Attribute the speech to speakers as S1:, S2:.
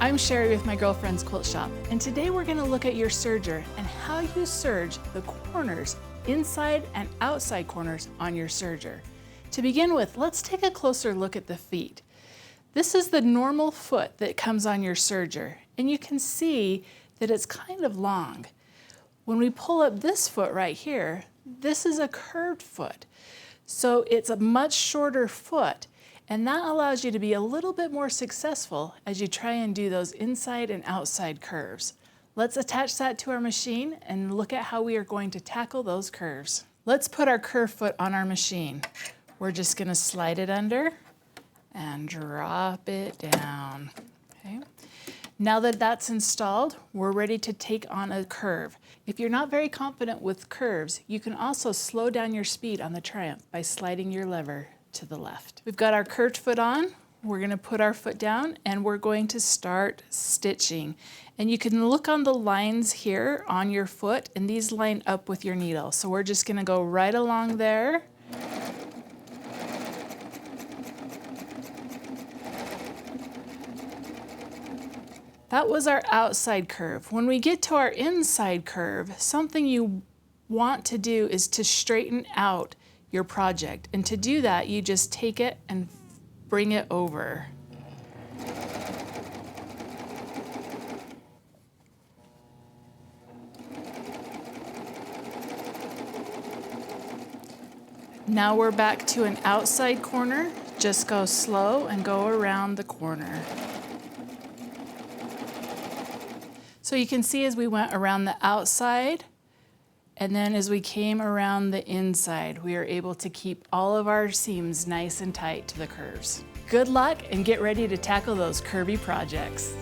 S1: I'm Cheri with my girlfriend's quilt shop, and today we're going to look at your serger and how you serge the corners, inside and outside corners on your serger. To begin with, let's take a closer look at the feet. This is the normal foot that comes on your serger, and you can see that it's kind of long. When we pull up this foot right here, this is a curved foot. So it's a much shorter foot, and that allows you to be a little bit more successful as you try and do those inside and outside curves. Let's attach that to our machine and look at how we are going to tackle those curves. Let's put our curved foot on our machine. We're just going to slide it under and drop it down. Okay. Now that that's installed, we're ready to take on a curve. If you're not very confident with curves, you can also slow down your speed on the Triumph by sliding your lever to the left. We've got our curved foot on. We're going to put our foot down and we're going to start stitching. And you can look on the lines here on your foot, and these line up with your needle. So we're just going to go right along there. That was our outside curve. When we get to our inside curve, something you want to do is to straighten out your project. And to do that, you just take it and bring it over. Now we're back to an outside corner. Just go slow and go around the corner. So you can see as we went around the outside, and then as we came around the inside, we are able to keep all of our seams nice and tight to the curves. Good luck and get ready to tackle those curvy projects.